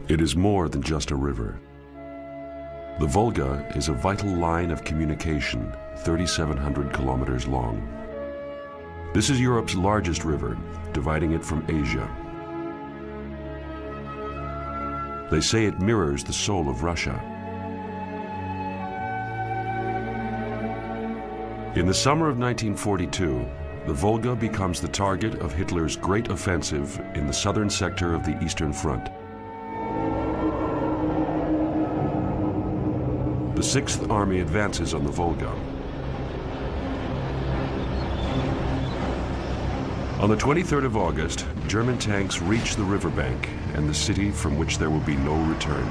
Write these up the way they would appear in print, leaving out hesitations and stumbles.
It is more than just a river. The Volga is a vital line of communication, 3,700 kilometers long. This is Europe's largest river, dividing it from Asia. They say it mirrors the soul of Russia. In the summer of 1942, the Volga becomes the target of Hitler's great offensive in the southern sector of the Eastern Front. The Sixth Army advances on the Volga. On the 23rd of August, German tanks reach the riverbank and the city from which there will be no return.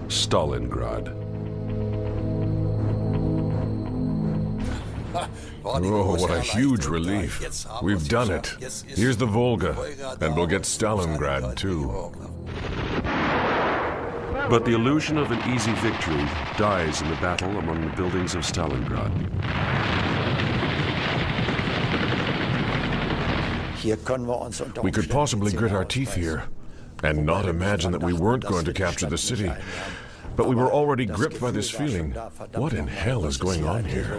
Stalingrad. Oh, what a huge relief. We've done it. Here's the Volga, and we'll get Stalingrad, too. But the illusion of an easy victory dies in the battle among the buildings of Stalingrad. We could possibly grit our teeth here and not imagine that we weren't going to capture the city. But we were already gripped by this feeling. What in hell is going on here?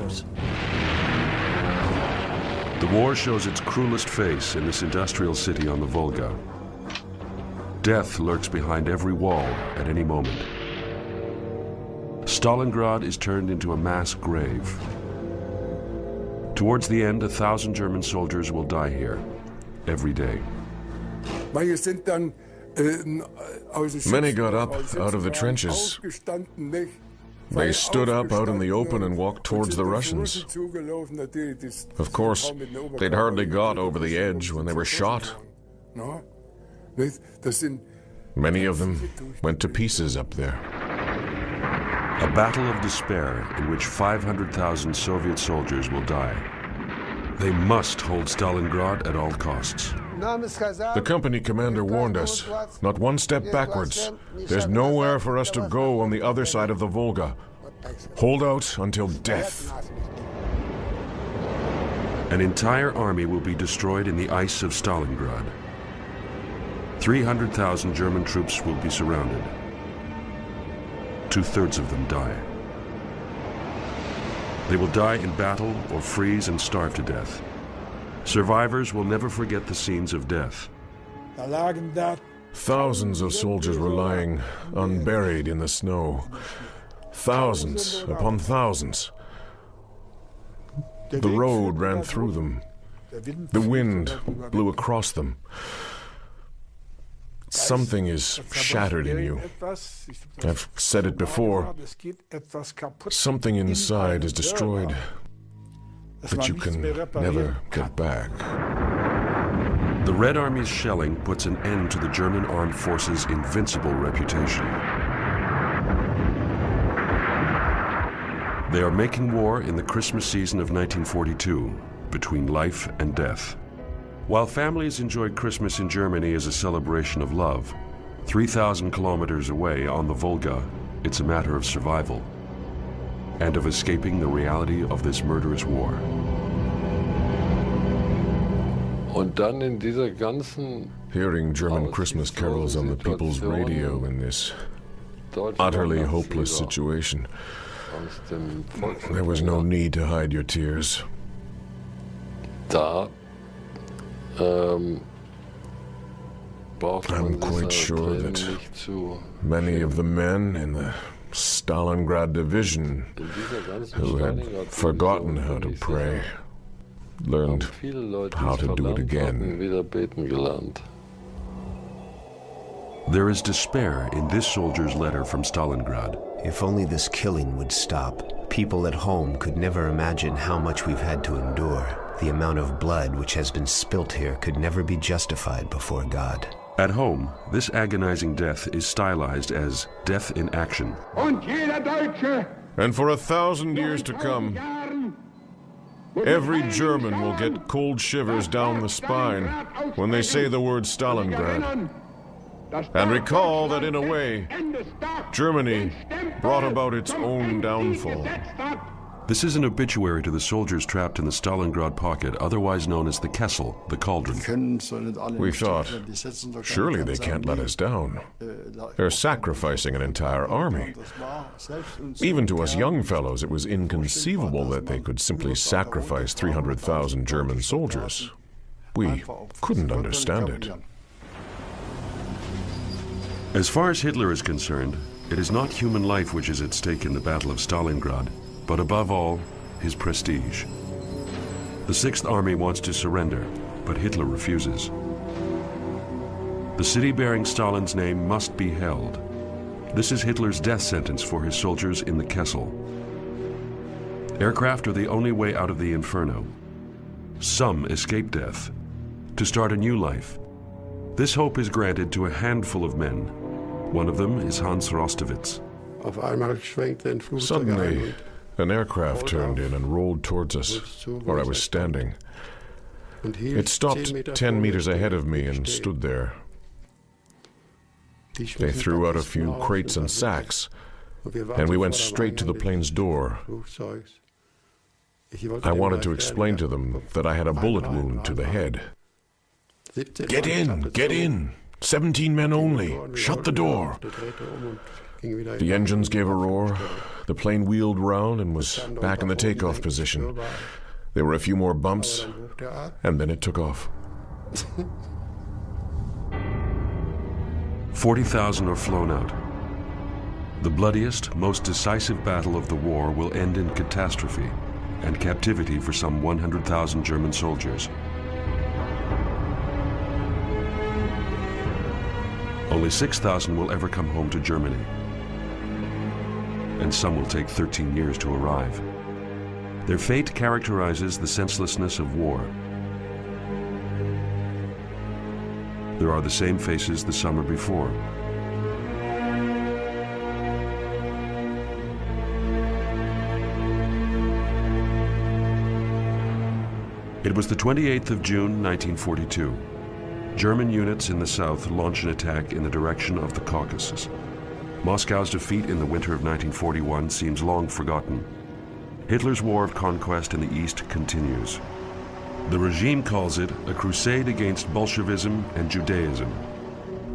The war shows its cruelest face in this industrial city on the Volga. Death lurks behind every wall at any moment. Stalingrad is turned into a mass grave. Towards the end, 1,000 German soldiers will die here, every day. Many got up out of the trenches. They stood up out in the open and walked towards the Russians. Of course, they'd hardly got over the edge when they were shot. Many of them went to pieces up there. A battle of despair in which 500,000 Soviet soldiers will die. They must hold Stalingrad at all costs. The company commander warned us, not one step backwards. There's nowhere for us to go on the other side of the Volga. Hold out until death. An entire army will be destroyed in the ice of Stalingrad. 300,000 German troops will be surrounded. 2/3 of them die. They will die in battle or freeze and starve to death. Survivors will never forget the scenes of death. Thousands of soldiers were lying unburied in the snow. Thousands upon thousands. The road ran through them. The wind blew across them. Something is shattered in you. I've said it before. Something inside is destroyed that you can never get back. The Red Army's shelling puts an end to the German armed forces' invincible reputation. They are making war in the Christmas season of 1942, between life and death. While families enjoy Christmas in Germany as a celebration of love, 3,000 kilometers away on the Volga, it's a matter of survival and of escaping the reality of this murderous war. Hearing German Christmas carols on the people's radio in this utterly hopeless situation, there was no need to hide your tears. I'm quite sure that many of the men in the Stalingrad division who had forgotten how to pray learned how to do it again. There is despair in this soldier's letter from Stalingrad. If only this killing would stop. People at home could never imagine how much we've had to endure. The amount of blood which has been spilt here could never be justified before God. At home, this agonizing death is stylized as death in action. And for 1,000 years to come, every German will get cold shivers down the spine when they say the word Stalingrad. And recall that in a way, Germany brought about its own downfall. This is an obituary to the soldiers trapped in the Stalingrad pocket, otherwise known as the Kessel, the cauldron. We thought, surely they can't let us down. They're sacrificing an entire army. Even to us young fellows, it was inconceivable that they could simply sacrifice 300,000 German soldiers. We couldn't understand it. As far as Hitler is concerned, it is not human life which is at stake in the Battle of Stalingrad, but above all, his prestige. The Sixth Army wants to surrender, but Hitler refuses. The city bearing Stalin's name must be held. This is Hitler's death sentence for his soldiers in the Kessel. Aircraft are the only way out of the inferno. Some escape death to start a new life. This hope is granted to a handful of men. One of them is Hans Rostowitz. Suddenly, an aircraft turned in and rolled towards us, where I was standing. It stopped 10 meters ahead of me and stood there. They threw out a few crates and sacks, and we went straight to the plane's door. I wanted to explain to them that I had a bullet wound to the head. Get in! Get in! 17 men only! Shut the door! The engines gave a roar, the plane wheeled round and was back in the takeoff position. There were a few more bumps, and then it took off. 40,000 are flown out. The bloodiest, most decisive battle of the war will end in catastrophe and captivity for some 100,000 German soldiers. Only 6,000 will ever come home to Germany, and some will take 13 years to arrive. Their fate characterizes the senselessness of war. There are the same faces the summer before. It was the 28th of June, 1942. German units in the south launch an attack in the direction of the Caucasus. Moscow's defeat in the winter of 1941 seems long forgotten. Hitler's war of conquest in the east continues. The regime calls it a crusade against Bolshevism and Judaism.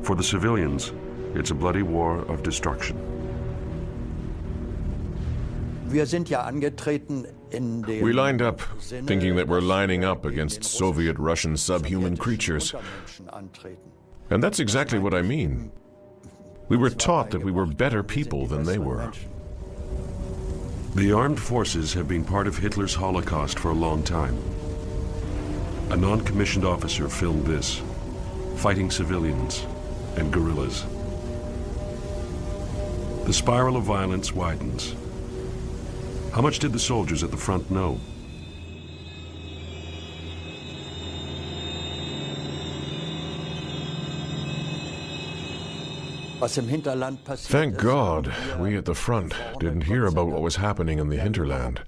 For the civilians, it's a bloody war of destruction. We lined up, thinking that we're lining up against Soviet-Russian subhuman creatures. And that's exactly what I mean. We were taught that we were better people than they were. The armed forces have been part of Hitler's Holocaust for a long time. A non-commissioned officer filmed this, fighting civilians and guerrillas. The spiral of violence widens. How much did the soldiers at the front know? Thank God we at the front didn't hear about what was happening in the hinterland.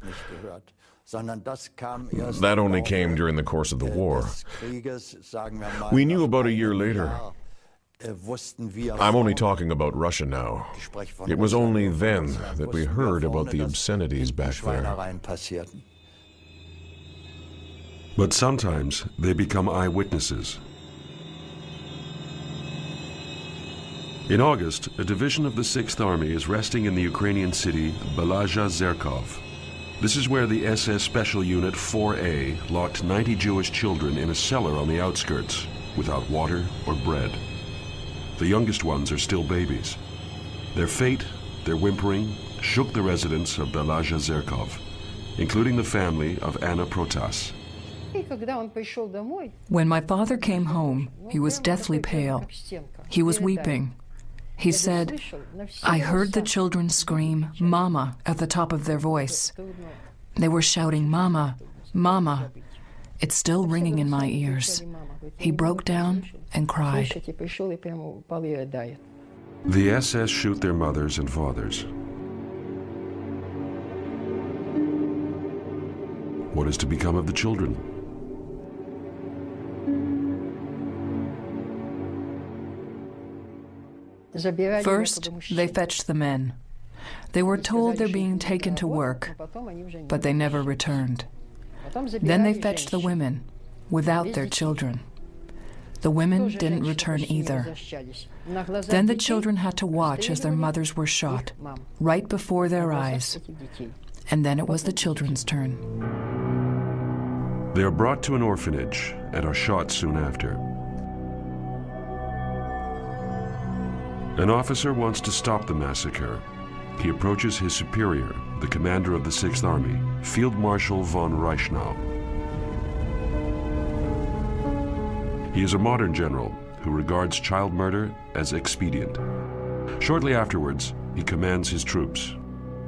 That only came during the course of the war. We knew about a year later. I'm only talking about Russia now. It was only then that we heard about the obscenities back there. But sometimes they become eyewitnesses. In August, a division of the Sixth Army is resting in the Ukrainian city Belaja Zerkov. This is where the SS Special Unit 4A locked 90 Jewish children in a cellar on the outskirts, without water or bread. The youngest ones are still babies. Their fate, their whimpering, shook the residents of Belaja Zerkov, including the family of Anna Protas. When my father came home, he was deathly pale. He was weeping. He said, "I heard the children scream, 'Mama,' at the top of their voice. They were shouting, 'Mama, Mama.' It's still ringing in my ears." He broke down and cried. The SS shoot their mothers and fathers. What is to become of the children? First, they fetched the men. They were told they're being taken to work, but they never returned. Then they fetched the women, without their children. The women didn't return either. Then the children had to watch as their mothers were shot, right before their eyes. And then it was the children's turn. They are brought to an orphanage and are shot soon after. An officer wants to stop the massacre. He approaches his superior, the commander of the 6th Army, Field Marshal von Reichenau. He is a modern general who regards child murder as expedient. Shortly afterwards, he commands his troops.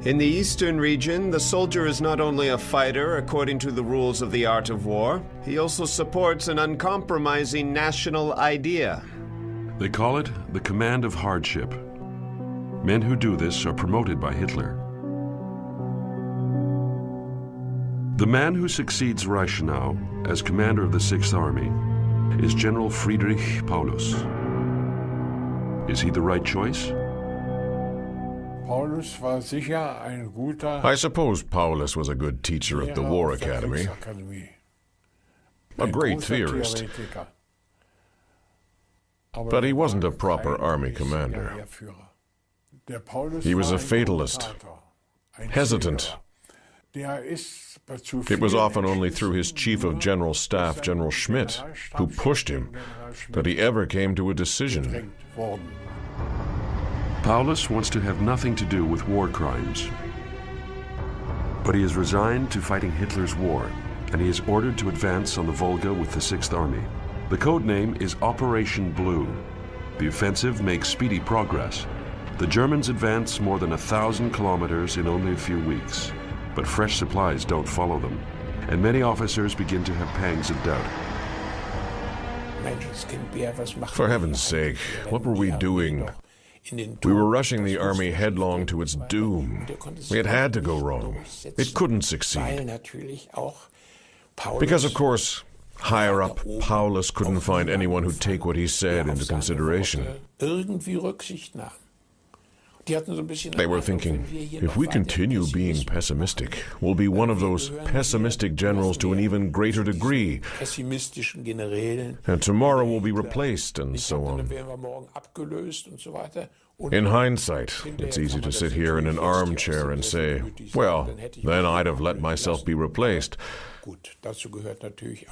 In the eastern region, the soldier is not only a fighter according to the rules of the art of war, he also supports an uncompromising national idea. They call it the command of hardship. Men who do this are promoted by Hitler. The man who succeeds Reichenau as commander of the 6th Army is General Friedrich Paulus. Is he the right choice? I suppose Paulus was a good teacher at the War Academy, a great theorist, but he wasn't a proper army commander. He was a fatalist, hesitant. It was often only through his chief of general staff, General Schmidt, who pushed him, that he ever came to a decision. Paulus wants to have nothing to do with war crimes. But he is resigned to fighting Hitler's war, and he is ordered to advance on the Volga with the 6th Army. The code name is Operation Blue. The offensive makes speedy progress. The Germans advance more than 1,000 kilometers in only a few weeks. But fresh supplies don't follow them, and many officers begin to have pangs of doubt. For heaven's sake, what were we doing? We were rushing the army headlong to its doom. It had to go wrong. It couldn't succeed. Because, of course, higher up, Paulus couldn't find anyone who'd take what he said into consideration. They were thinking, if we continue being pessimistic, we'll be one of those pessimistic generals to an even greater degree. And tomorrow we'll be replaced, and so on. In hindsight, it's easy to sit here in an armchair and say, well, then I'd have let myself be replaced.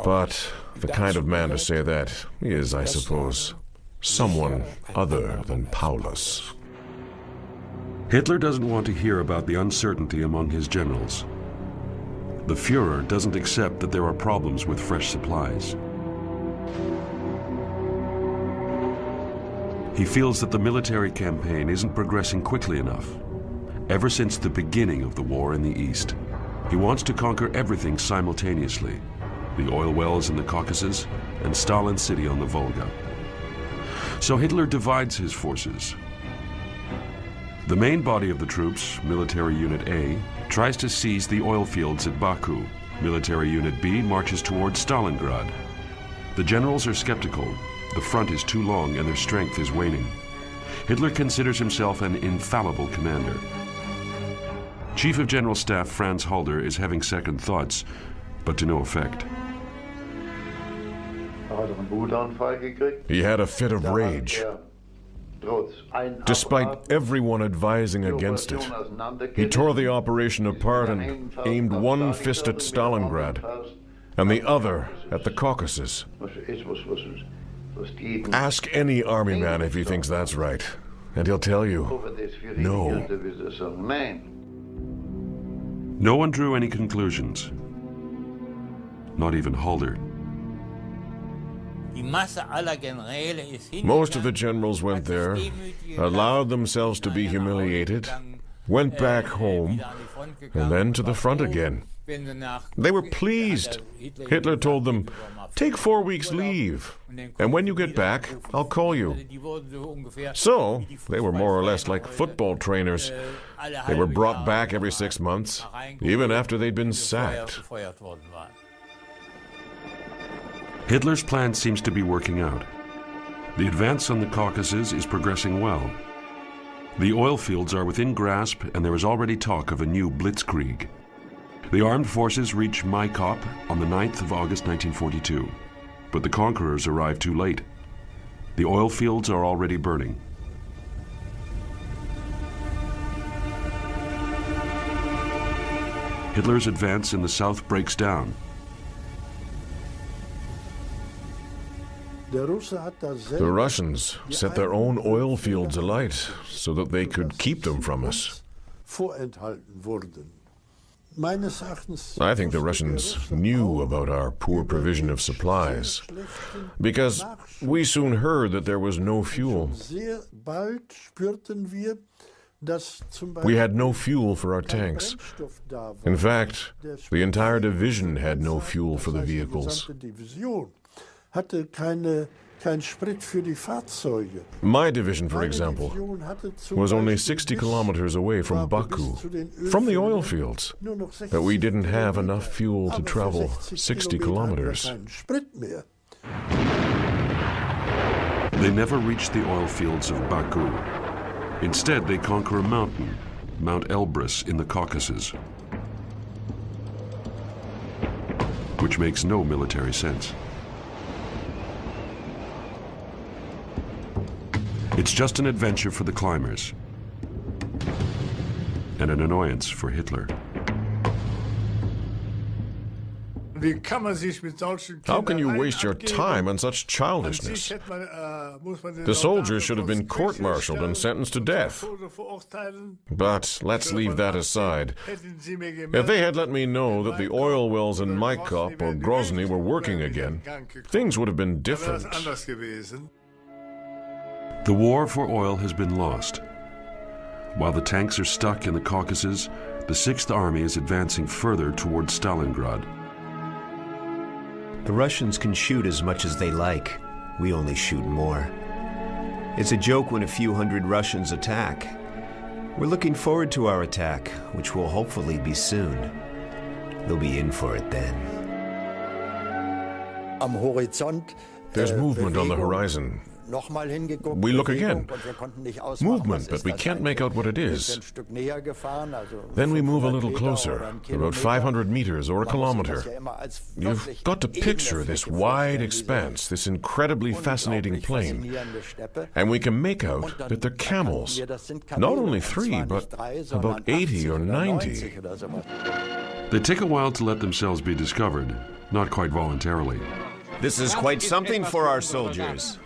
But the kind of man to say that is, I suppose, someone other than Paulus. Hitler doesn't want to hear about the uncertainty among his generals. The Führer doesn't accept that there are problems with fresh supplies. He feels that the military campaign isn't progressing quickly enough. Ever since the beginning of the war in the East, he wants to conquer everything simultaneously: the oil wells in the Caucasus and Stalin City on the Volga. So Hitler divides his forces. The main body of the troops, Military Unit A, tries to seize the oil fields at Baku. Military Unit B marches towards Stalingrad. The generals are skeptical. The front is too long and their strength is waning. Hitler considers himself an infallible commander. Chief of General Staff Franz Halder is having second thoughts, but to no effect. He had a fit of rage. Despite everyone advising against it, he tore the operation apart and aimed one fist at Stalingrad and the other at the Caucasus. Ask any army man if he thinks that's right, and he'll tell you, no. No one drew any conclusions. Not even Halder. Most of the generals went there, allowed themselves to be humiliated, went back home, and then to the front again. They were pleased. Hitler told them, "Take 4 weeks leave, and when you get back, I'll call you." So, they were more or less like football trainers. They were brought back every 6 months, even after they'd been sacked. Hitler's plan seems to be working out. The advance on the Caucasus is progressing well. The oil fields are within grasp, and there is already talk of a new blitzkrieg. The armed forces reach Maikop on the 9th of August 1942, but the conquerors arrive too late. The oil fields are already burning. Hitler's advance in the south breaks down. The Russians set their own oil fields alight so that they could keep them from us. I think the Russians knew about our poor provision of supplies, because we soon heard that there was no fuel. We had no fuel for our tanks. In fact, the entire division had no fuel for the vehicles. My division, for example, was only 60 kilometers away from Baku, from the oil fields, but we didn't have enough fuel to travel 60 kilometers. They never reach the oil fields of Baku. Instead, they conquer a mountain, Mount Elbrus in the Caucasus, which makes no military sense. It's just an adventure for the climbers and an annoyance for Hitler. How can you waste your time on such childishness? The soldiers should have been court-martialed and sentenced to death. But let's leave that aside. If they had let me know that the oil wells in Maikop or Grozny were working again, things would have been different. The war for oil has been lost. While the tanks are stuck in the Caucasus, the 6th Army is advancing further towards Stalingrad. The Russians can shoot as much as they like. We only shoot more. It's a joke when a few hundred Russians attack. We're looking forward to our attack, which will hopefully be soon. They'll be in for it then. There's movement on the horizon. We look again. Movement, but we can't make out what it is. Then we move a little closer, about 500 meters or a kilometer. You've got to picture this wide expanse, this incredibly fascinating plain. And we can make out that they're camels. Not only 3, but about 80 or 90. They take a while to let themselves be discovered, not quite voluntarily. This is quite something for our soldiers.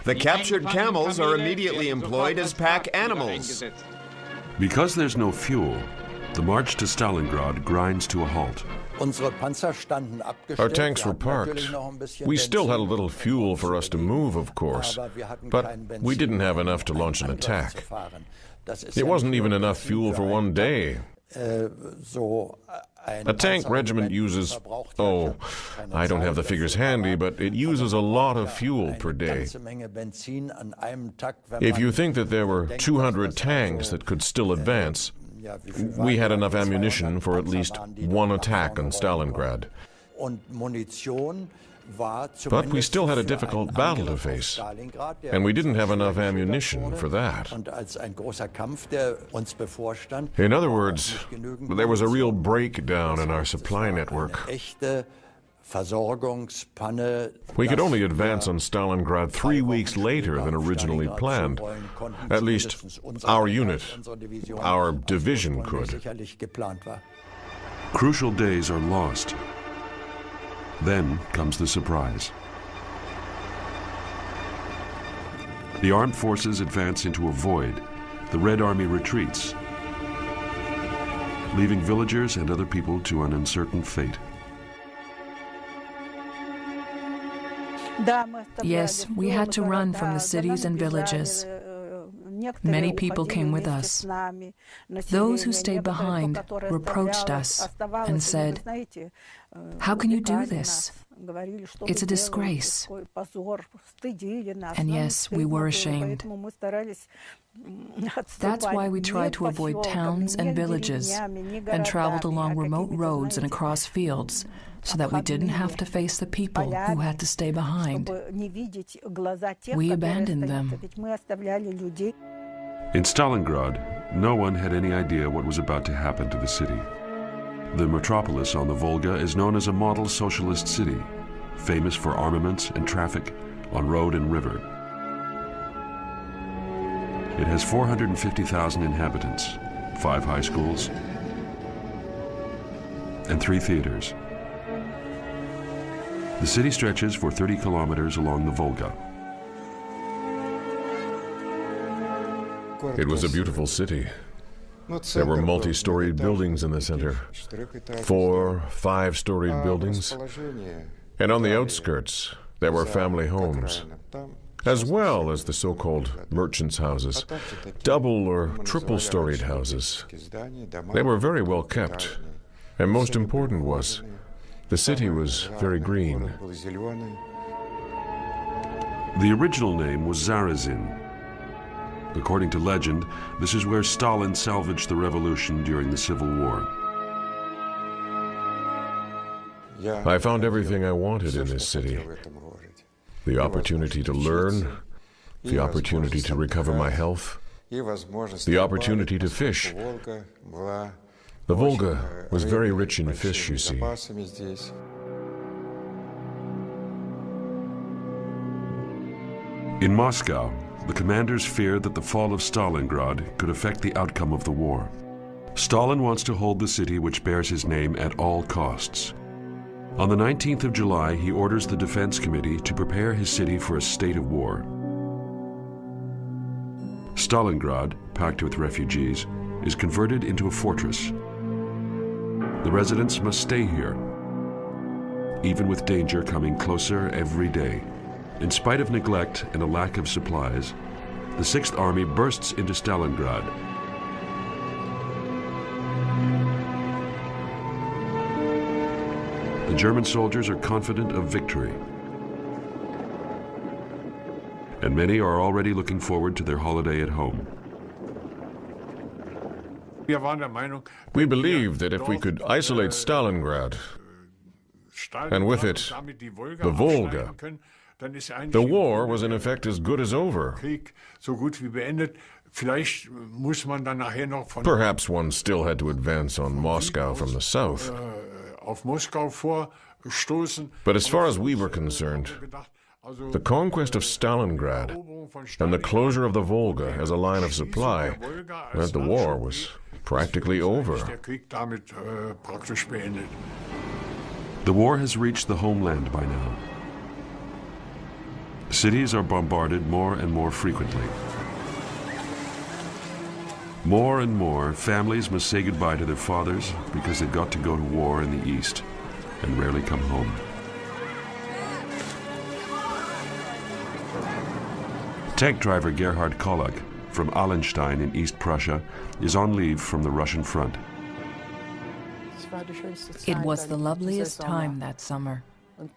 The captured camels are immediately employed as pack animals. Because there's no fuel, the march to Stalingrad grinds to a halt. Our tanks were parked. We still had a little fuel for us to move, of course, but we didn't have enough to launch an attack. It wasn't even enough fuel for one day. A tank regiment uses, I don't have the figures handy, but it uses a lot of fuel per day. If you think that there were 200 tanks that could still advance, we had enough ammunition for at least one attack on Stalingrad. But we still had a difficult battle to face, and we didn't have enough ammunition for that. In other words, there was a real breakdown in our supply network. We could only advance on Stalingrad 3 weeks later than originally planned. At least, our unit, our division could. Crucial days are lost. Then comes the surprise. The armed forces advance into a void. The Red Army retreats. leaving villagers and other people to an uncertain fate. Yes, we had to run from the cities and villages. Many people came with us. Those who stayed behind reproached us and said, "How can you do this? It's a disgrace." And yes, we were ashamed. That's why we tried to avoid towns and villages and traveled along remote roads and across fields so that we didn't have to face the people who had to stay behind. We abandoned them. In Stalingrad, no one had any idea what was about to happen to the city. The metropolis on the Volga is known as a model socialist city, famous for armaments and traffic on road and river. It has 450,000 inhabitants, 5 high schools, and 3 theaters. The city stretches for 30 kilometers along the Volga. It was a beautiful city. There were multi-storied buildings in the center, 4, 5-storied buildings. And on the outskirts, there were family homes, as well as the so-called merchants' houses, double or triple-storied houses. They were very well kept, and most important was, the city was very green. The original name was Zarazin. According to legend, this is where Stalin salvaged the revolution during the Civil War. I found everything I wanted in this city. The opportunity to learn, the opportunity to recover my health, the opportunity to fish. The Volga was very rich in fish, you see. In Moscow, the commanders feared that the fall of Stalingrad could affect the outcome of the war. Stalin wants to hold the city which bears his name at all costs. On the 19th of July, he orders the Defense Committee to prepare his city for a state of war. Stalingrad, packed with refugees, is converted into a fortress. The residents must stay here, even with danger coming closer every day. In spite of neglect and a lack of supplies, the 6th Army bursts into Stalingrad. The German soldiers are confident of victory, and many are already looking forward to their holiday at home. We believed that if we could isolate Stalingrad, and with it, the Volga, the war was in effect as good as over. Perhaps one still had to advance on Moscow from the south. But as far as we were concerned, the conquest of Stalingrad and the closure of the Volga as a line of supply meant the war was practically over. The war has reached the homeland by now. Cities are bombarded more and more frequently. More and more, families must say goodbye to their fathers because they've got to go to war in the East and rarely come home. Tank driver Gerhard Kollek from Allenstein in East Prussia is on leave from the Russian front. It was the loveliest time that summer,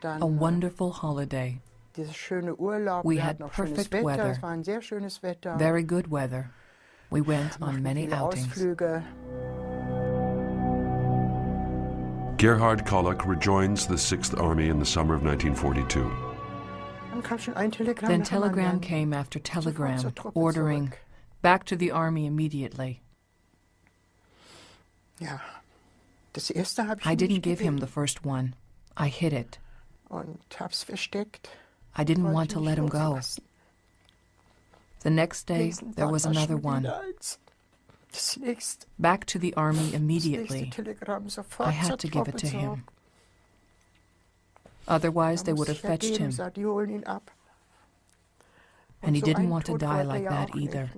a wonderful holiday. We had perfect weather, very good weather. We went on many outings. Gerhard Kollek rejoins the 6th Army in the summer of 1942. Then telegram came after telegram, ordering, "Back to the army immediately." I didn't give him the first one. I hid it. I didn't want to let him go. The next day, there was another one. "Back to the army immediately." I had to give it to him. Otherwise, they would have fetched him. And he didn't want to die like that either.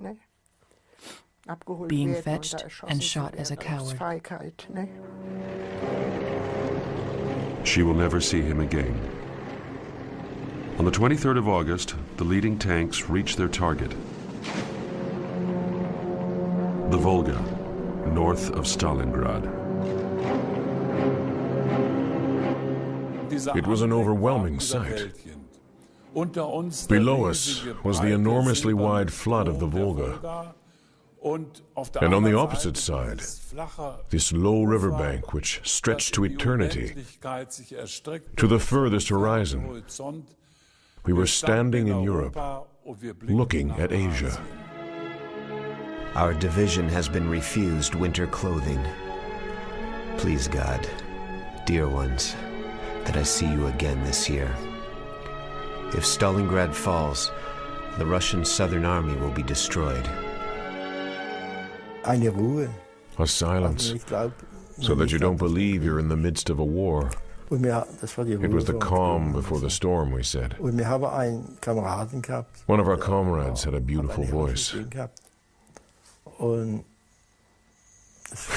being fetched and shot as a coward. She will never see him again. On the 23rd of August, the leading tanks reach their target. The Volga, north of Stalingrad. It was an overwhelming sight. Below us was the enormously wide flood of the Volga, and on the opposite side, this low riverbank which stretched to eternity, to the furthest horizon. We were standing in Europe, looking at Asia. Our division has been refused winter clothing. Please God, dear ones, that I see you again this year. If Stalingrad falls, the Russian Southern Army will be destroyed. A silence, so that you don't believe you're in the midst of a war. It was the calm before the storm, we said. One of our comrades had a beautiful voice. And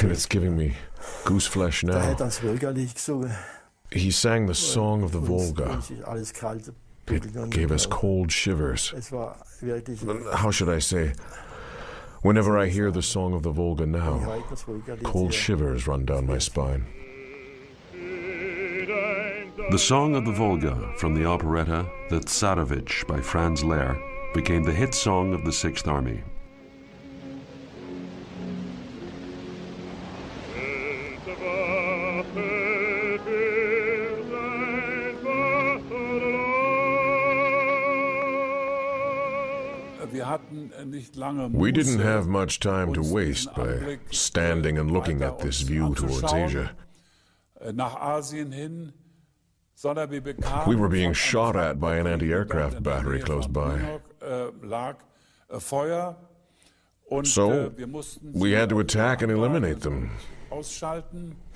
it's giving me gooseflesh now. He sang the song of the Volga. It gave us cold shivers. How should I say? Whenever I hear the song of the Volga now, cold shivers run down my spine. The Song of the Volga from the operetta The Tsarevich by Franz Lehr became the hit song of the Sixth Army. We didn't have much time to waste by standing and looking at this view towards Asia. We were being shot at by an anti-aircraft battery close by. So we had to attack and eliminate them.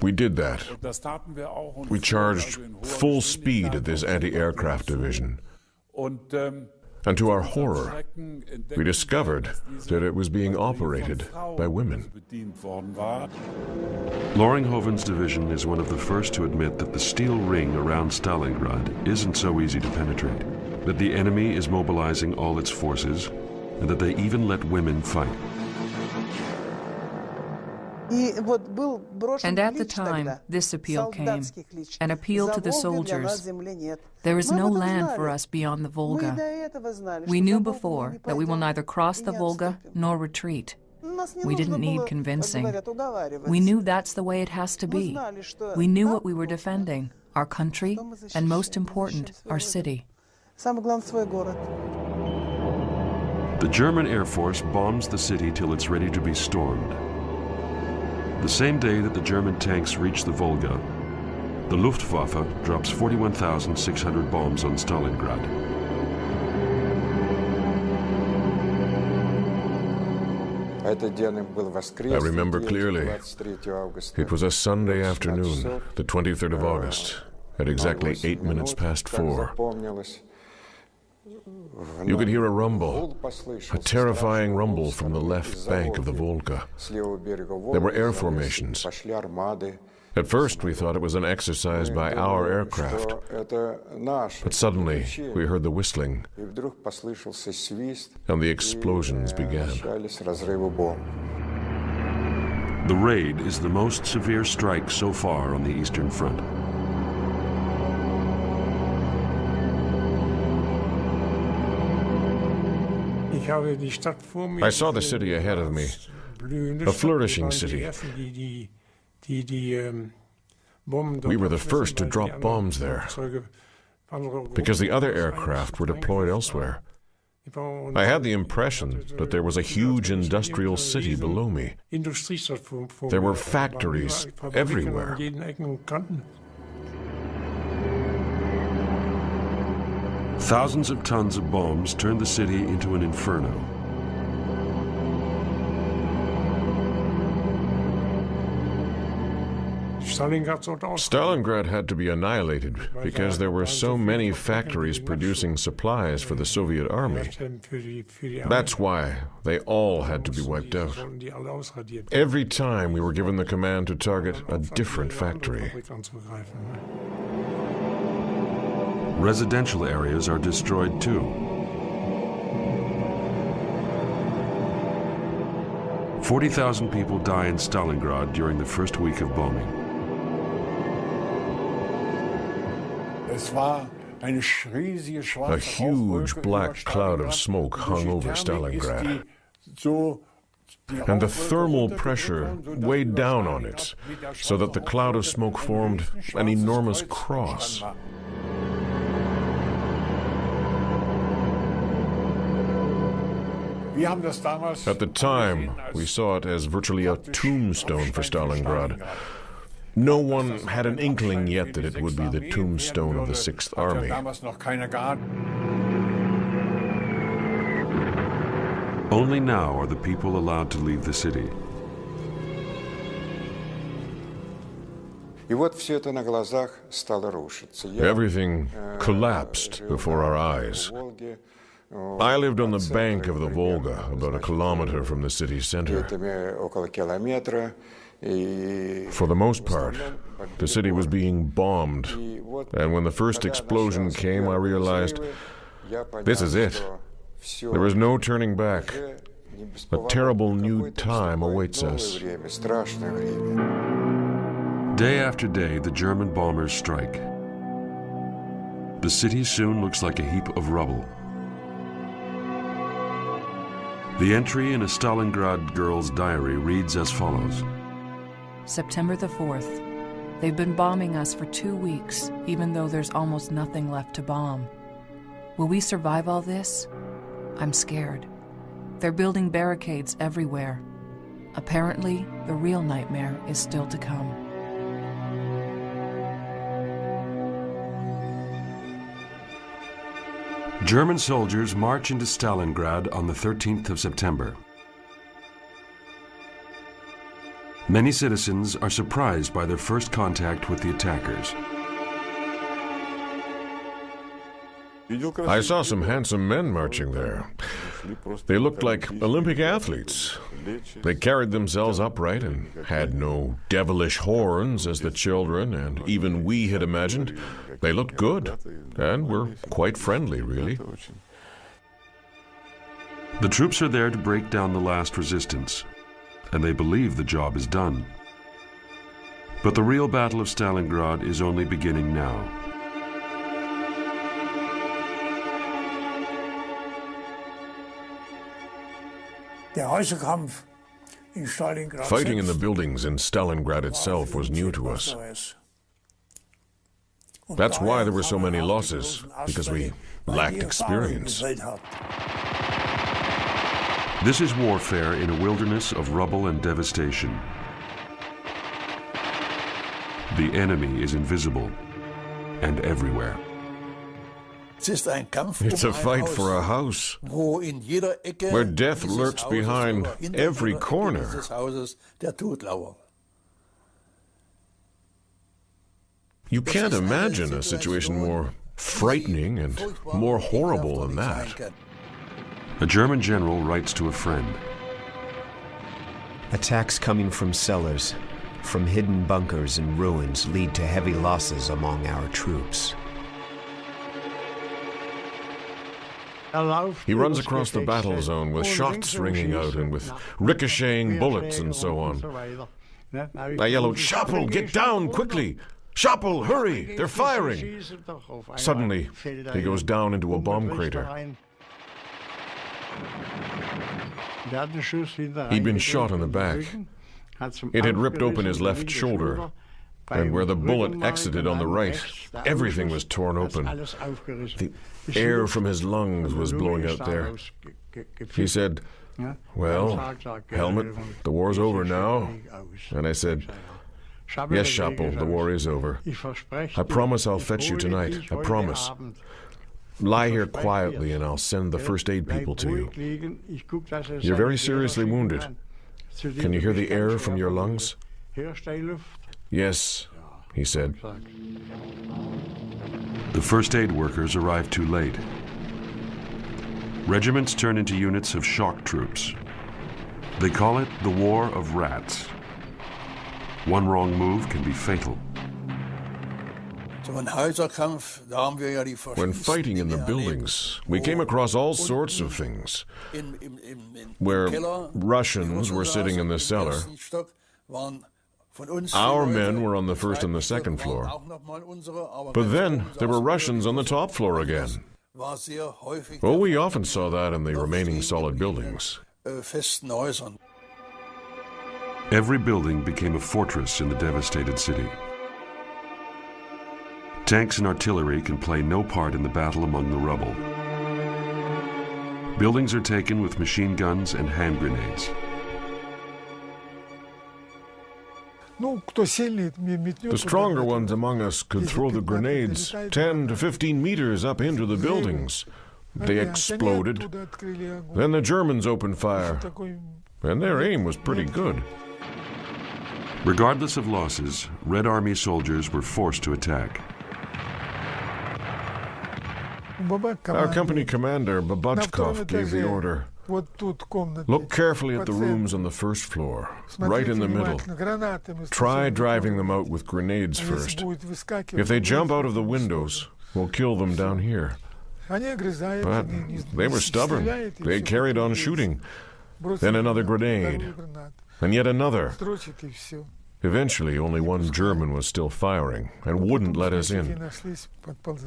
We did that. We charged full speed at this anti-aircraft division. And to our horror, we discovered that it was being operated by women. Loringhoven's division is one of the first to admit that the steel ring around Stalingrad isn't so easy to penetrate, that the enemy is mobilizing all its forces, and that they even let women fight. And at the time, this appeal came, an appeal to the soldiers. There is no land for us beyond the Volga. We knew before that we will neither cross the Volga nor retreat. We didn't need convincing. We knew that's the way it has to be. We knew what we were defending, our country, and most important, our city. The German Air Force bombs the city till it's ready to be stormed. The same day that the German tanks reach the Volga, the Luftwaffe drops 41,600 bombs on Stalingrad. I remember clearly. It was a Sunday afternoon, the 23rd of August, at exactly 8 minutes past 4. You could hear a rumble, a terrifying rumble from the left bank of the Volga. There were air formations. At first we thought it was an exercise by our aircraft, but suddenly we heard the whistling, and the explosions began. The raid is the most severe strike so far on the Eastern Front. I saw the city ahead of me, a flourishing city. We were the first to drop bombs there, because the other aircraft were deployed elsewhere. I had the impression that there was a huge industrial city below me. There were factories everywhere. Thousands of tons of bombs turned the city into an inferno. Stalingrad had to be annihilated because there were so many factories producing supplies for the Soviet army. That's why they all had to be wiped out. Every time we were given the command to target a different factory. Residential areas are destroyed too. 40,000 people die in Stalingrad during the first week of bombing. A huge black cloud of smoke hung over Stalingrad, and the thermal pressure weighed down on it, so that the cloud of smoke formed an enormous cross. At the time, we saw it as virtually a tombstone for Stalingrad. No one had an inkling yet that it would be the tombstone of the Sixth Army. Only now are the people allowed to leave the city. Everything collapsed before our eyes. I lived on the bank of the Volga, about a kilometer from the city center. For the most part, the city was being bombed, and when the first explosion came, I realized, this is it. There is no turning back. A terrible new time awaits us. Day after day, the German bombers strike. The city soon looks like a heap of rubble. The entry in a Stalingrad girl's diary reads as follows. September the 4th. They've been bombing us for 2 weeks, even though there's almost nothing left to bomb. Will we survive all this? I'm scared. They're building barricades everywhere. Apparently, the real nightmare is still to come. German soldiers march into Stalingrad on the 13th of September. Many citizens are surprised by their first contact with the attackers. I saw some handsome men marching there. They looked like Olympic athletes. They carried themselves upright and had no devilish horns as the children and even we had imagined. They looked good and were quite friendly, really. The troops are there to break down the last resistance, and they believe the job is done. But the real Battle of Stalingrad is only beginning now. Fighting in the buildings in Stalingrad itself was new to us. That's why there were so many losses, because we lacked experience. This is warfare in a wilderness of rubble and devastation. The enemy is invisible and everywhere. It's a fight for a house, where death lurks behind every corner. You can't imagine a situation more frightening and more horrible than that. A German general writes to a friend. Attacks coming from cellars, from hidden bunkers and ruins lead to heavy losses among our troops. He runs across the battle zone with shots ringing out and with ricocheting bullets and so on. I yelled, "Schappel, get down quickly! Schappel, hurry! They're firing!" Suddenly, he goes down into a bomb crater. He'd been shot in the back. It had ripped open his left shoulder, and where the bullet exited on the right, everything was torn open. The air from his lungs was blowing out there. He said, "Well, Helmut, the war's over now." And I said, "Yes, Schappel, the war is over. I promise I'll fetch you tonight. I promise. Lie here quietly and I'll send the first aid people to you. You're very seriously wounded. Can you hear the air from your lungs? Yes, he said. The first aid workers arrived too late. Regiments turn into units of shock troops. They call it the War of Rats. One wrong move can be fatal. When fighting in the buildings, we came across all sorts of things. Where Russians were sitting in the cellar, our men were on the first and the second floor. But then there were Russians on the top floor again. Well, we often saw that in the remaining solid buildings. Every building became a fortress in the devastated city. Tanks and artillery can play no part in the battle among the rubble. Buildings are taken with machine guns and hand grenades. The stronger ones among us could throw the grenades 10 to 15 meters up into the buildings. They exploded. Then the Germans opened fire, and their aim was pretty good. Regardless of losses, Red Army soldiers were forced to attack. Our company commander, Babachkov, gave the order. Look carefully at the rooms on the first floor, right in the middle. Try driving them out with grenades first. If they jump out of the windows, we'll kill them down here. But they were stubborn. They carried on shooting. Then another grenade, and yet another. Eventually, only one German was still firing and wouldn't let us in.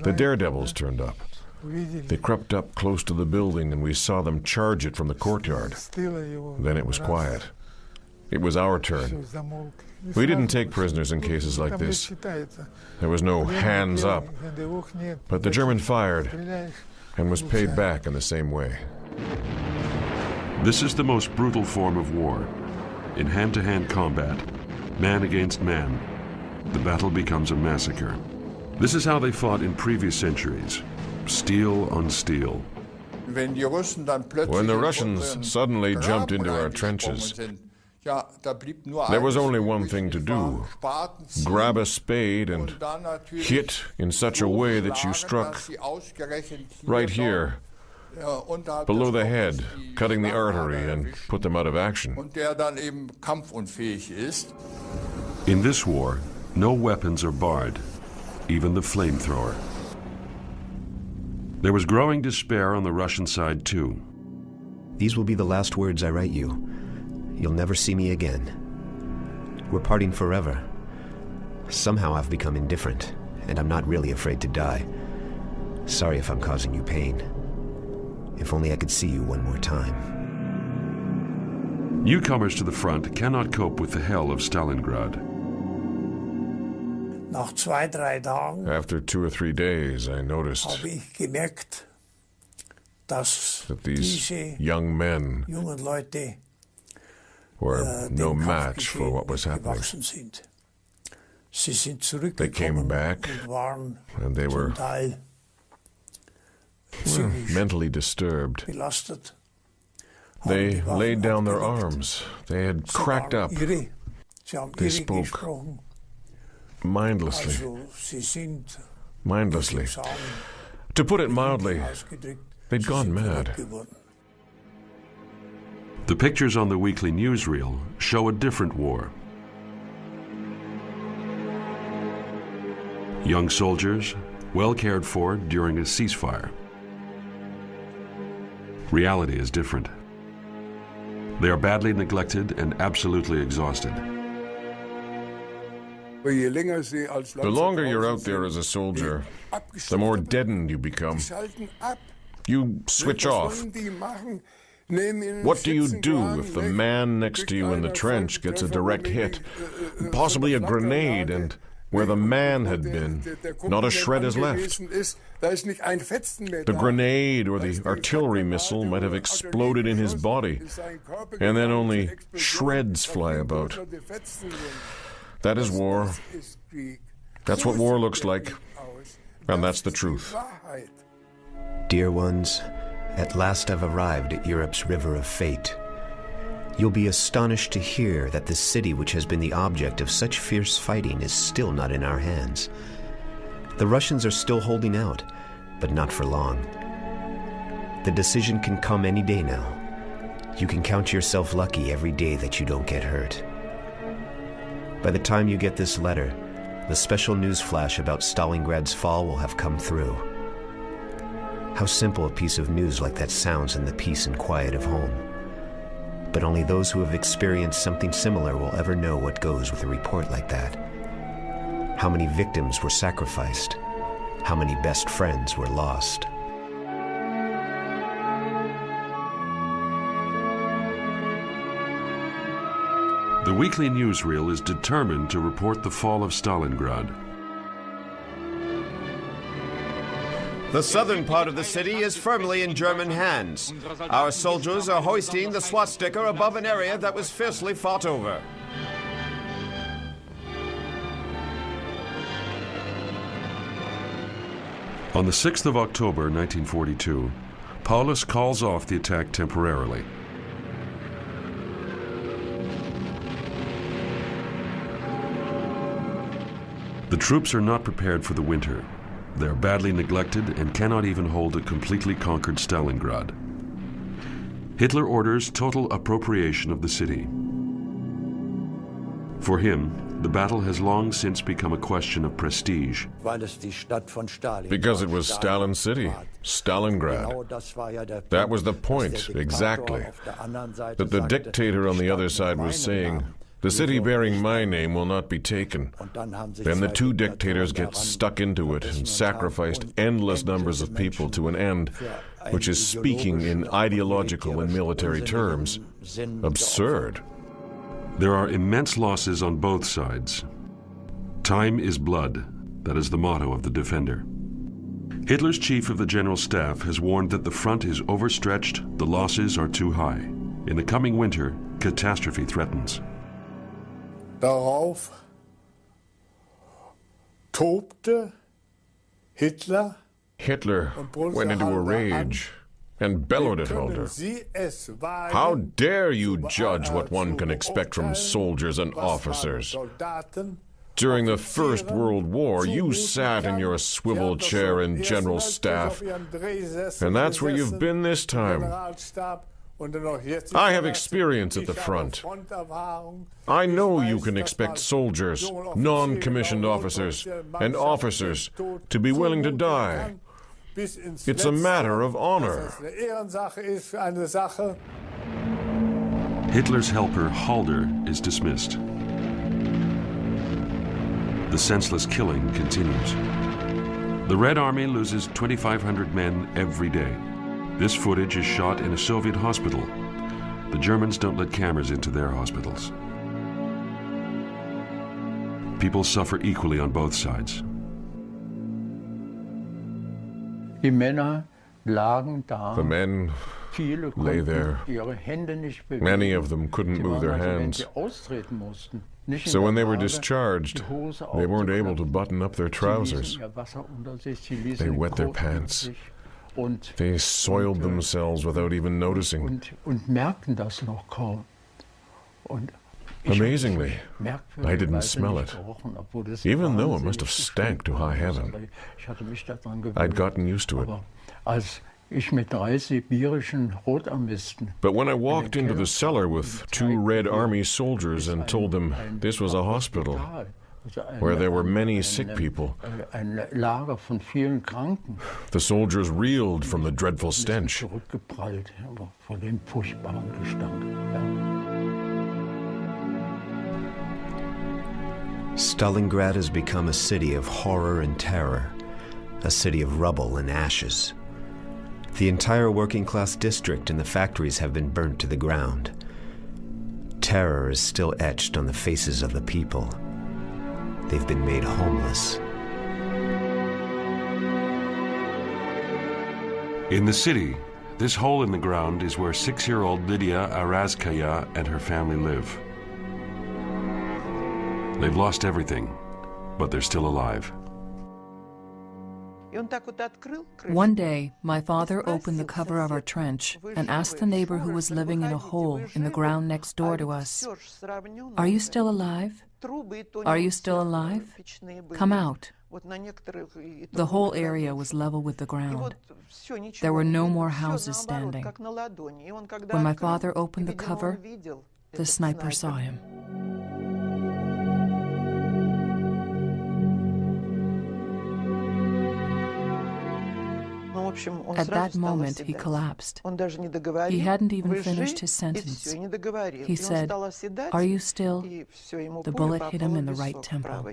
The daredevils turned up. They crept up close to the building, and we saw them charge it from the courtyard. Then it was quiet. It was our turn. We didn't take prisoners in cases like this. There was no hands up. But the German fired and was paid back in the same way. This is the most brutal form of war. In hand-to-hand combat, man against man, the battle becomes a massacre. This is how they fought in previous centuries. Steel on steel. When the Russians suddenly jumped into our trenches, there was only one thing to do: grab a spade and hit in such a way that you struck right here, below the head, cutting the artery and put them out of action. In this war, no weapons are barred, even the flamethrower. There was growing despair on the Russian side too. These will be the last words I write you. You'll never see me again. We're parting forever. Somehow I've become indifferent, and I'm not really afraid to die. Sorry if I'm causing you pain. If only I could see you one more time. Newcomers to the front cannot cope with the hell of Stalingrad. After 2 or 3 days, I noticed that these young men were no match for what was happening. They came back, and they were mentally disturbed. They laid down their arms. They had cracked up. They spoke mindlessly. To put it mildly, they'd gone mad. The pictures on the weekly newsreel show a different war. Young soldiers, well cared for during a ceasefire. Reality is different. They are badly neglected and absolutely exhausted. The longer you're out there as a soldier, the more deadened you become. You switch off. What do you do if the man next to you in the trench gets a direct hit, possibly a grenade, and where the man had been, not a shred is left? The grenade or the artillery missile might have exploded in his body, and then only shreds fly about. That is war. That's what war looks like, and that's the truth. Dear ones, at last I've arrived at Europe's river of fate. You'll be astonished to hear that this city which has been the object of such fierce fighting is still not in our hands. The Russians are still holding out, but not for long. The decision can come any day now. You can count yourself lucky every day that you don't get hurt. By the time you get this letter, the special news flash about Stalingrad's fall will have come through. How simple a piece of news like that sounds in the peace and quiet of home. But only those who have experienced something similar will ever know what goes with a report like that. How many victims were sacrificed? How many best friends were lost? The weekly newsreel is determined to report the fall of Stalingrad. The southern part of the city is firmly in German hands. Our soldiers are hoisting the swastika above an area that was fiercely fought over. On the 6th of October 1942, Paulus calls off the attack temporarily. The troops are not prepared for the winter. They are badly neglected and cannot even hold a completely conquered Stalingrad. Hitler orders total appropriation of the city. For him, the battle has long since become a question of prestige. Because it was Stalin's city, Stalingrad. That was the point, exactly. That the dictator on the other side was saying, the city bearing my name will not be taken. Then the two dictators get stuck into it and sacrificed endless numbers of people to an end, which is, speaking in ideological and military terms, absurd. There are immense losses on both sides. Time is blood. That is the motto of the defender. Hitler's chief of the general staff has warned that the front is overstretched, the losses are too high. In the coming winter, catastrophe threatens. Darauf tobte Hitler. Hitler went into a rage and bellowed at Hulda. How dare you judge what one can expect from soldiers and officers? During the First World War, you sat in your swivel chair in General Staff, and that's where you've been this time. I have experience at the front. I know you can expect soldiers, non-commissioned officers, and officers to be willing to die. It's a matter of honor. Hitler's helper, Halder, is dismissed. The senseless killing continues. The Red Army loses 2,500 men every day. This footage is shot in a Soviet hospital. The Germans don't let cameras into their hospitals. People suffer equally on both sides. The men lay there. Many of them couldn't move their hands. So when they were discharged, they weren't able to button up their trousers. They wet their pants. They soiled themselves without even noticing. Amazingly, I didn't smell it, even though it must have stank to high heaven. I'd gotten used to it. But when I walked into the cellar with 2 Red Army soldiers and told them this was a hospital, where there were many sick people, the soldiers reeled from the dreadful stench. Stalingrad has become a city of horror and terror, a city of rubble and ashes. The entire working-class district and the factories have been burnt to the ground. Terror is still etched on the faces of the people. They've been made homeless. In the city, this hole in the ground is where 6-year-old Lydia Arazkaya and her family live. They've lost everything, but they're still alive. One day, my father opened the cover of our trench and asked the neighbor who was living in a hole in the ground next door to us, "Are you still alive? Are you still alive? Come out." The whole area was level with the ground. There were no more houses standing. When my father opened the cover, the sniper saw him. At that moment, he collapsed. He hadn't even finished his sentence. He said, "Are you still?" The bullet hit him in the right temple.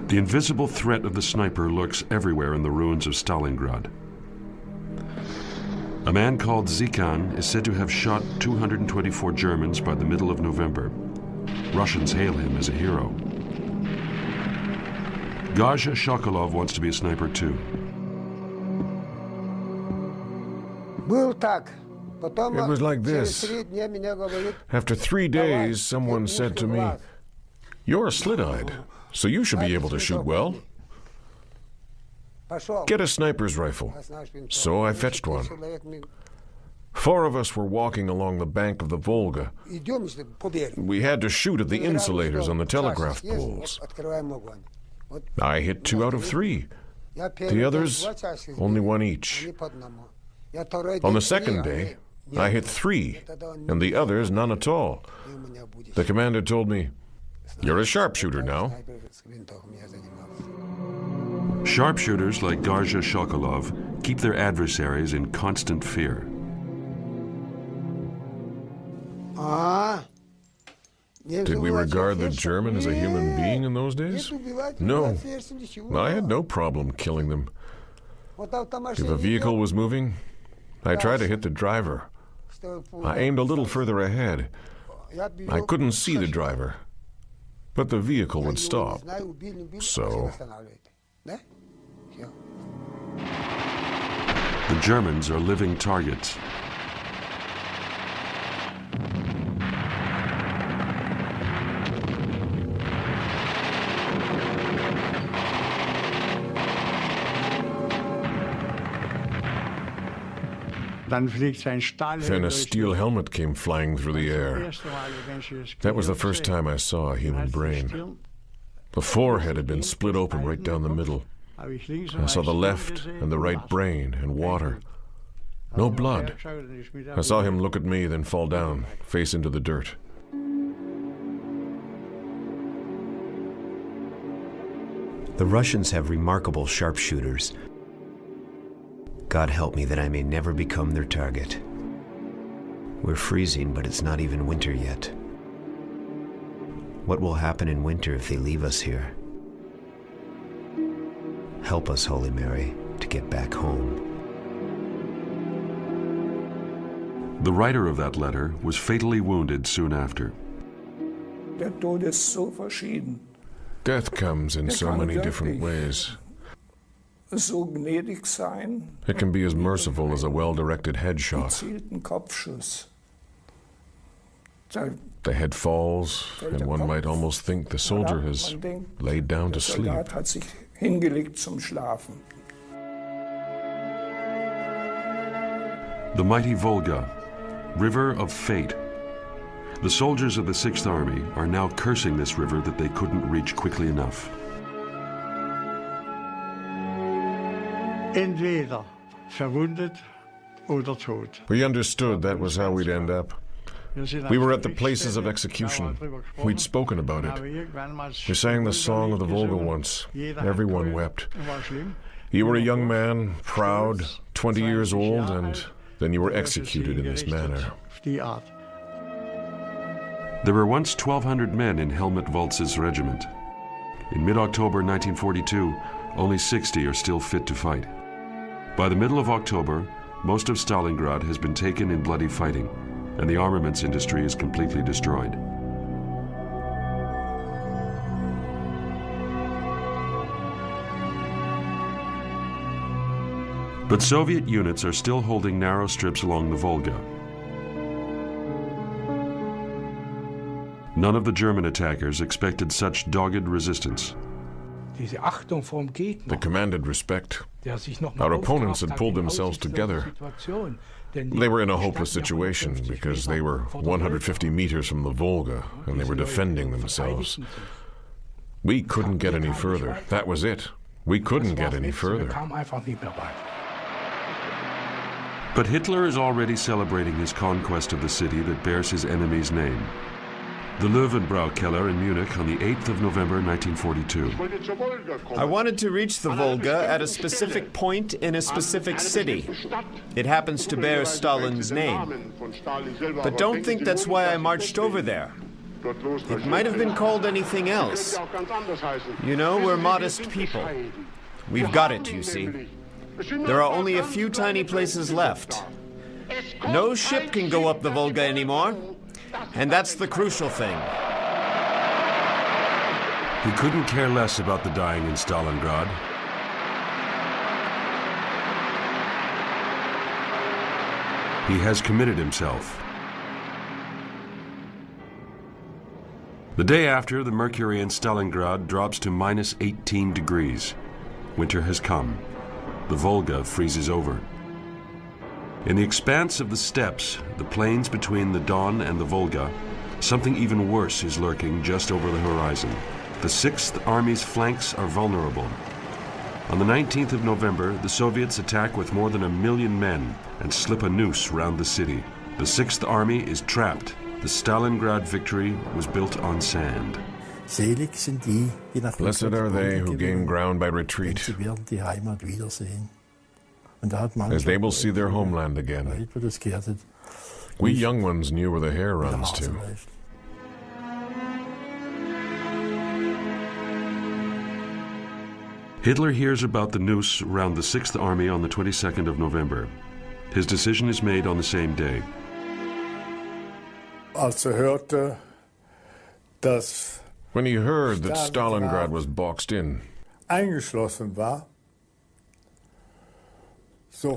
The invisible threat of the sniper lurks everywhere in the ruins of Stalingrad. A man called Zikan is said to have shot 224 Germans by the middle of November. Russians hail him as a hero. Garja Shokolov wants to be a sniper too. It was like this. After 3 days, someone said to me, "You're slit-eyed, so you should be able to shoot well. Get a sniper's rifle." So I fetched one. 4 of us were walking along the bank of the Volga. We had to shoot at the insulators on the telegraph poles. I hit 2 out of 3. The others, only 1 each. On the second day, I hit 3, and the others none at all. The commander told me, "You're a sharpshooter now." Sharpshooters like Garja Shokolov keep their adversaries in constant fear. Did we regard the German as a human being in those days? No. I had no problem killing them. If a vehicle was moving, I tried to hit the driver. I aimed a little further ahead. I couldn't see the driver, but the vehicle would stop. So... The Germans are living targets. Then a steel helmet came flying through the air. That was the first time I saw a human brain. The forehead had been split open right down the middle. I saw the left and the right brain and water. No blood. I saw him look at me, then fall down, face into the dirt. The Russians have remarkable sharpshooters. God help me that I may never become their target. We're freezing, but it's not even winter yet. What will happen in winter if they leave us here? Help us, Holy Mary, to get back home. The writer of that letter was fatally wounded soon after. Death comes in so many different ways. It can be as merciful as a well-directed headshot. The head falls, and one might almost think the soldier has laid down to sleep. The mighty Volga, river of fate. The soldiers of the 6th Army are now cursing this river that they couldn't reach quickly enough. We understood that was how we'd end up. We were at the places of execution. We'd spoken about it. We sang the song of the Volga once. Everyone wept. You were a young man, proud, 20 years old, and then you were executed in this manner. There were once 1,200 men in Helmut Waltz's regiment. In mid-October 1942, only 60 are still fit to fight. By the middle of October, most of Stalingrad has been taken in bloody fighting, and the armaments industry is completely destroyed. But Soviet units are still holding narrow strips along the Volga. None of the German attackers expected such dogged resistance. They commanded respect. Our opponents had pulled themselves together. They were in a hopeless situation because they were 150 meters from the Volga and they were defending themselves. We couldn't get any further. That was it. We couldn't get any further. But Hitler is already celebrating his conquest of the city that bears his enemy's name. The Löwenbräu Keller in Munich on the 8th of November 1942. I wanted to reach the Volga at a specific point in a specific city. It happens to bear Stalin's name. But don't think that's why I marched over there. It might have been called anything else. You know, we're modest people. We've got it, you see. There are only a few tiny places left. No ship can go up the Volga anymore. And that's the crucial thing. He couldn't care less about the dying in Stalingrad. He has committed himself. The day after, the mercury in Stalingrad drops to minus 18 degrees. Winter has come. The Volga freezes over. In the expanse of the steppes, the plains between the Don and the Volga, something even worse is lurking just over the horizon. The Sixth Army's flanks are vulnerable. On the 19th of November, the Soviets attack with more than 1 million men and slip a noose round the city. The Sixth Army is trapped. The Stalingrad victory was built on sand. Blessed are they who gain ground by retreat, as they will see their homeland again. We young ones knew where the hair runs to. Hitler hears about the noose around the Sixth Army on the 22nd of November. His decision is made on the same day. When he heard that Stalingrad was boxed in,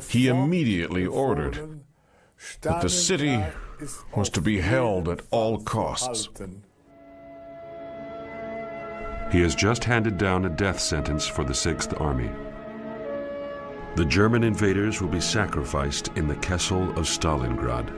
he immediately ordered that the city was to be held at all costs. He has just handed down a death sentence for the Sixth Army. The German invaders will be sacrificed in the Kessel of Stalingrad.